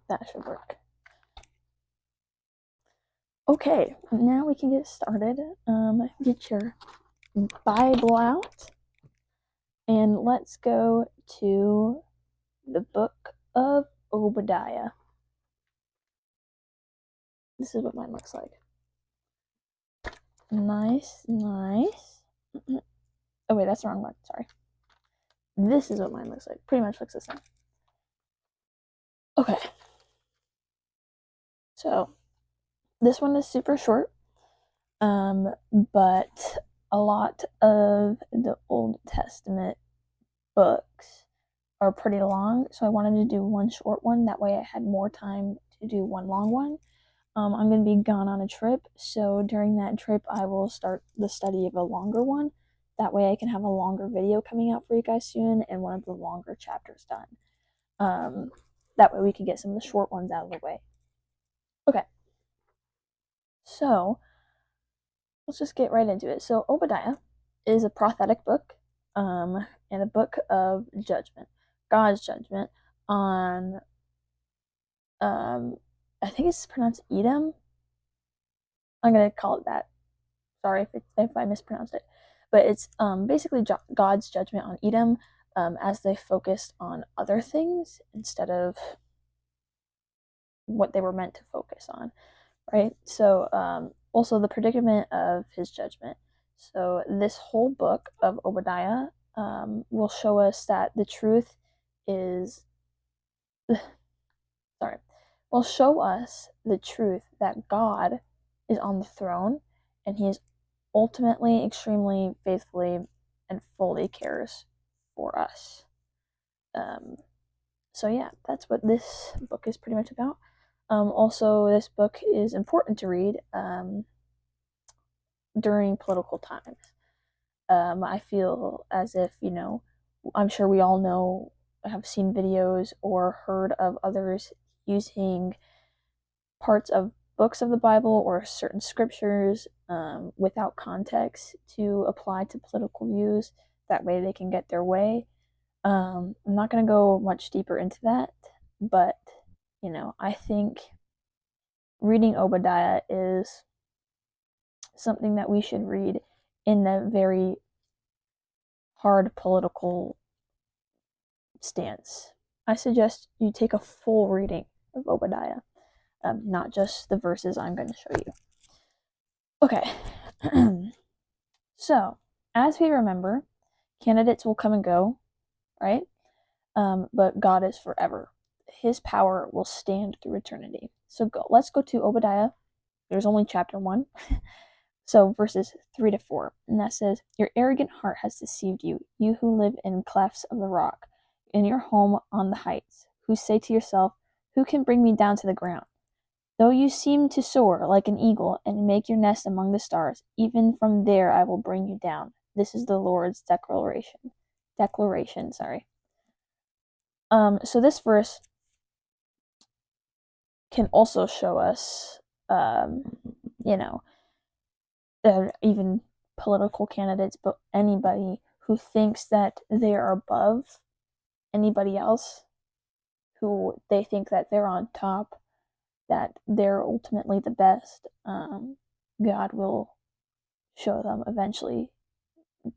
that should work. Okay, now we can get started. Get your Bible out, and let's go to the book of Obadiah. This is what mine looks like. Nice. Oh wait, that's the wrong one. Sorry. This is what mine looks like. Pretty much looks the same. Okay. So this one is super short, but a lot of the Old Testament books are pretty long, so I wanted to do one short one. That way I had more time to do one long one. I'm going to be gone on a trip, so during that trip I will start the study of a longer one. That way I can have a longer video coming out for you guys soon and one of the longer chapters done. That way we can get some of the short ones out of the way. Okay, so let's just get right into it. So Obadiah is a prophetic book, and a book of judgment, God's judgment on, I think it's pronounced Edom. I'm gonna call it that. Sorry if I mispronounced it, but it's basically God's judgment on Edom, as they focused on other things instead of what they were meant to focus on, right? So also the predicament of his judgment. So this whole book of Obadiah will show us that the truth is, sorry, will show us the truth that God is on the throne and he is ultimately, extremely, faithfully, and fully cares for us. So yeah, that's what this book is pretty much about. Also, this book is important to read during political times. I feel as if, I'm sure we all know, have seen videos or heard of others using parts of books of the Bible or certain scriptures without context to apply to political views. That way they can get their way. I'm not going to go much deeper into that, but, I think reading Obadiah is something that we should read in a very hard political stance. I suggest you take a full reading of Obadiah, not just the verses I'm going to show you. Okay, so as we remember, candidates will come and go, right? But God is forever. His power will stand through eternity. So let's go to Obadiah. There's only chapter 1. So verses 3 to 4. And that says, "Your arrogant heart has deceived you, you who live in clefts of the rock, in your home on the heights, who say to yourself, who can bring me down to the ground? Though you seem to soar like an eagle and make your nest among the stars, even from there I will bring you down. This is the Lord's declaration. Sorry. So this verse can also show us, you know, even political candidates, but anybody who thinks that they are above anybody else, who they think that they're on top, that they're ultimately the best, God will show them eventually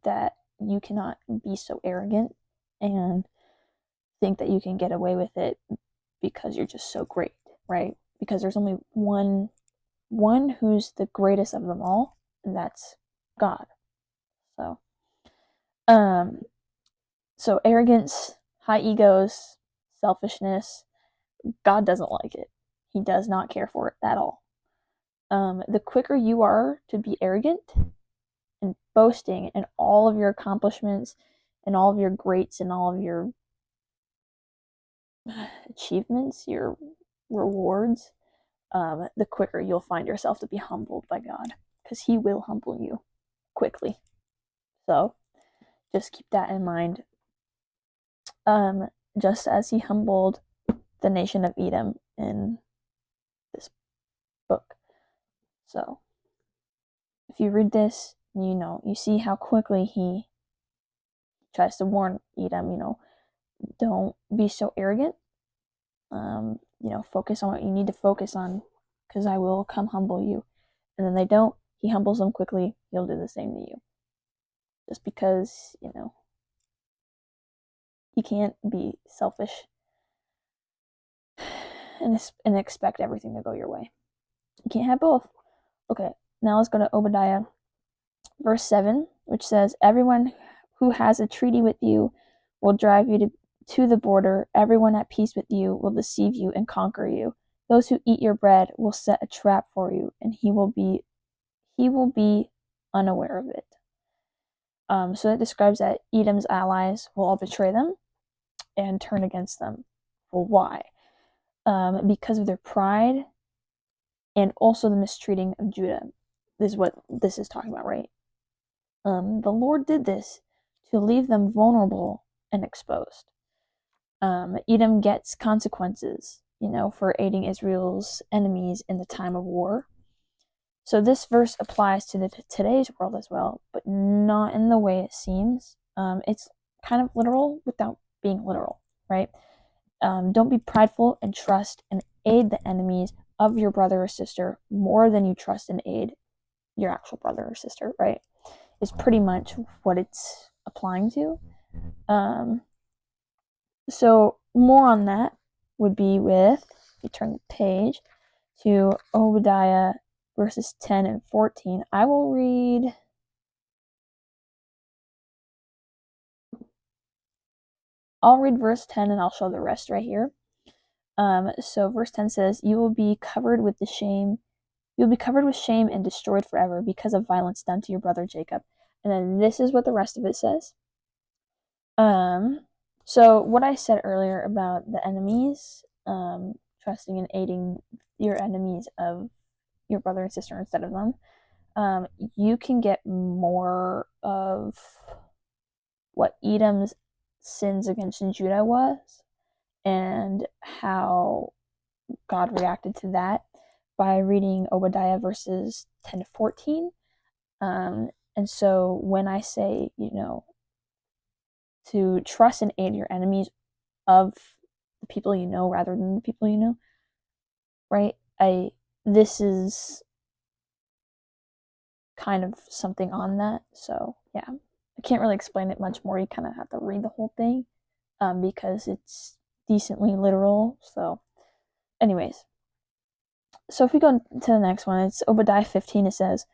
that you cannot be so arrogant and think that you can get away with it because you're just so great, right? Because there's only one who's the greatest of them all, and that's God. So, so arrogance, high egos, selfishness, God doesn't like it. He does not care for it at all. The quicker you are to be arrogant and boasting in all of your accomplishments and all of your greats and all of your achievements, your rewards, the quicker you'll find yourself to be humbled by God, because He will humble you quickly. So just keep that in mind. Just as He humbled the nation of Edom in this book. So if you read this, you see how quickly He tries to warn Edom, don't be so arrogant. focus on what you need to focus on, because I will come humble you. And then they don't. He humbles them quickly. He'll do the same to you. Just because, you can't be selfish and expect everything to go your way. You can't have both. Okay, now let's go to Obadiah, verse 7, which says, "Everyone who has a treaty with you will drive you to the border. Everyone at peace with you will deceive you and conquer you. Those who eat your bread will set a trap for you, and he will be unaware of it." So that describes that Edom's allies will all betray them and turn against them. Well, why? Because of their pride and also the mistreating of Judah. This is what this is talking about, right? The Lord did this to leave them vulnerable and exposed. Edom gets consequences, for aiding Israel's enemies in the time of war. So this verse applies to today's world as well, but not in the way it seems. It's kind of literal without being literal, right? Don't be prideful and trust and aid the enemies of your brother or sister more than you trust and aid your actual brother or sister, right? Is pretty much what it's applying to. So more on that would be with, if you turn the page to Obadiah verses 10 and 14. I'll read verse 10 and I'll show the rest right here. So verse 10 says, "You will be covered with shame and destroyed forever because of violence done to your brother Jacob." And then this is what the rest of it says. So what I said earlier about the enemies, trusting and aiding your enemies of your brother and sister instead of them, you can get more of what Edom's sins against Judah was and how God reacted to that by reading Obadiah verses 10 to 14. And so when I say, to trust and aid your enemies of the people you know rather than the people you know, right? This is kind of something on that. So yeah, I can't really explain it much more. You kind of have to read the whole thing, because it's decently literal. So anyways, so if we go to the next one, it's Obadiah 15. It says,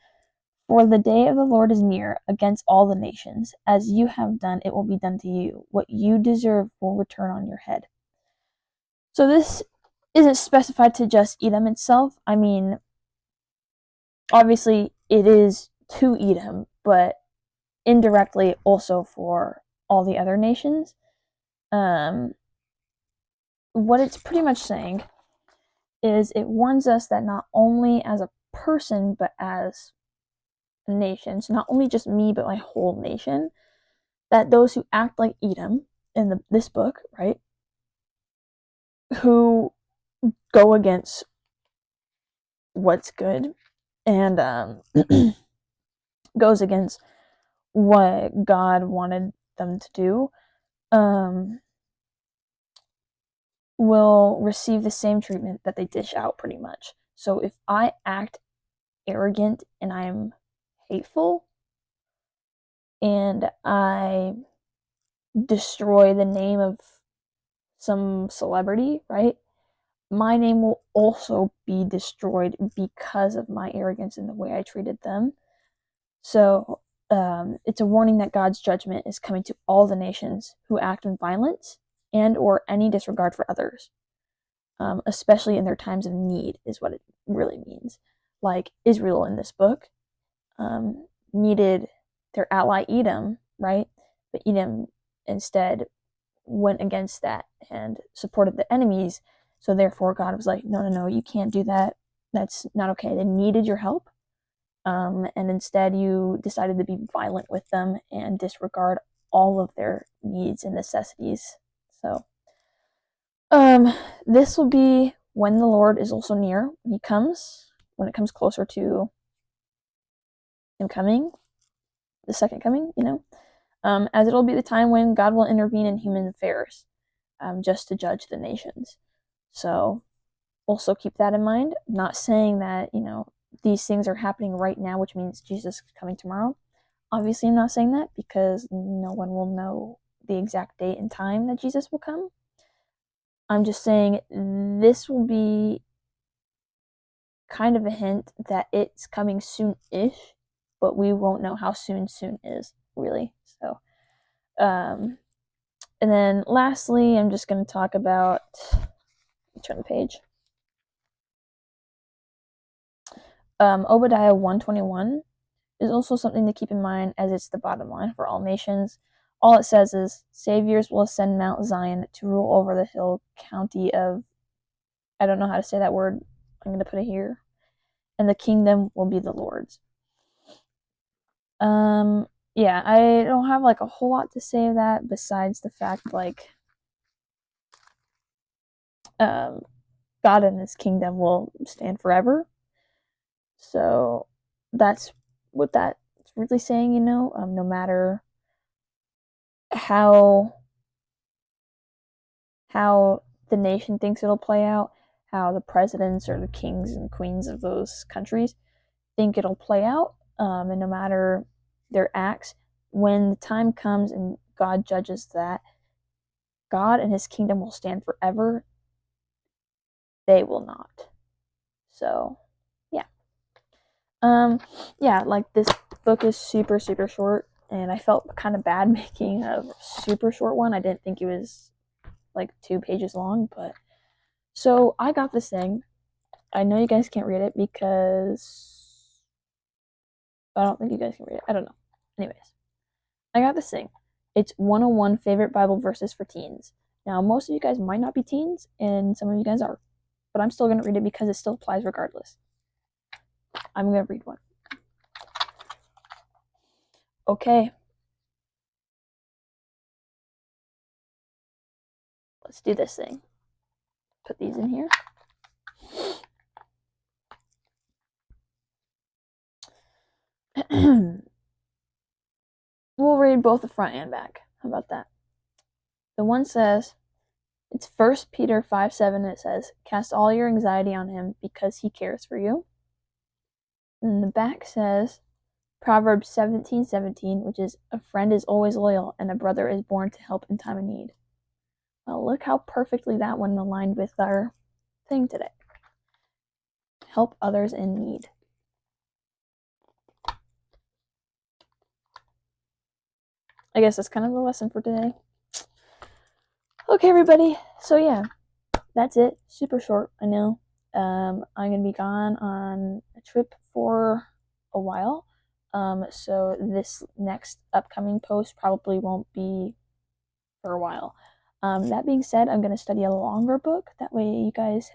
"For the day of the Lord is near against all the nations. As you have done, it will be done to you. What you deserve will return on your head." So this isn't specified to just Edom itself. I mean, obviously it is to Edom, but indirectly also for all the other nations. What it's pretty much saying is it warns us that not only as a person, but as a nation, so not only just me, but my whole nation, that those who act like Edom in this book, right, who go against what's good and goes against what God wanted them to do, will receive the same treatment that they dish out pretty much. So if I act arrogant and I'm hateful and I destroy the name of some celebrity, right? My name will also be destroyed because of my arrogance and the way I treated them. So it's a warning that God's judgment is coming to all the nations who act in violence and or any disregard for others, especially in their times of need, is what it really means. Like Israel in this book needed their ally Edom, right? But Edom instead went against that and supported the enemies. So therefore, God was like, no, you can't do that. That's not okay. They needed your help. And instead, you decided to be violent with them and disregard all of their needs and necessities. So, this will be when the Lord is also near. When it comes closer to Him coming, the second coming, as it'll be the time when God will intervene in human affairs, just to judge the nations. So also keep that in mind. I'm not saying that, these things are happening right now, which means Jesus is coming tomorrow. Obviously, I'm not saying that because no one will know the exact date and time that Jesus will come. I'm just saying this will be kind of a hint that it's coming soon-ish, but we won't know how soon is, really. So, and then lastly, I'm just going to talk about, turn the page. Obadiah 121 is also something to keep in mind, as it's the bottom line for all nations. All it says is, Saviors will ascend Mount Zion to rule over the hill county of, I don't know how to say that word, I'm going to put it here, and the kingdom will be the Lord's. Yeah, I don't have like a whole lot to say of that besides the fact like God and his kingdom will stand forever. So that's what that's really saying, no matter how the nation thinks it'll play out, how the presidents or the kings and queens of those countries think it'll play out, and no matter their acts, when the time comes and God judges that, God and his kingdom will stand forever. They will not. So, yeah. Yeah, like this book is super, super short, and I felt kind of bad making a super short one. I didn't think it was like 2 pages long, but so I got this thing. I know you guys can't read it because I don't think you guys can read it. I don't know. Anyways, I got this thing. It's 101 favorite Bible verses for teens. Now, most of you guys might not be teens, and some of you guys are, but I'm still going to read it because it still applies regardless. I'm going to read one. Okay. Let's do this thing. Put these in here. We'll read both the front and back. How about that? The one says, it's 1 Peter 5:7. It says, cast all your anxiety on him because he cares for you. And the back says, Proverbs 17:17, which is, a friend is always loyal and a brother is born to help in time of need. Well, look how perfectly that one aligned with our thing today. Help others in need. I guess that's kind of the lesson for today. Okay, everybody. So yeah, that's it. Super short, I know. I'm gonna be gone on a trip for a while. So this next upcoming post probably won't be for a while. That being said, I'm gonna study a longer book. That way, you guys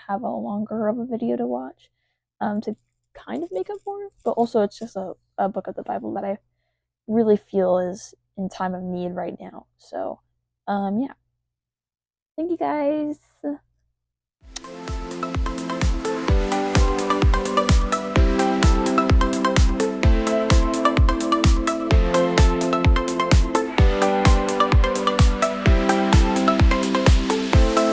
have a longer of a video to watch, to kind of make up for it. But also, it's just a book of the Bible that I really feel is in time of need right now. So, yeah. Thank you guys.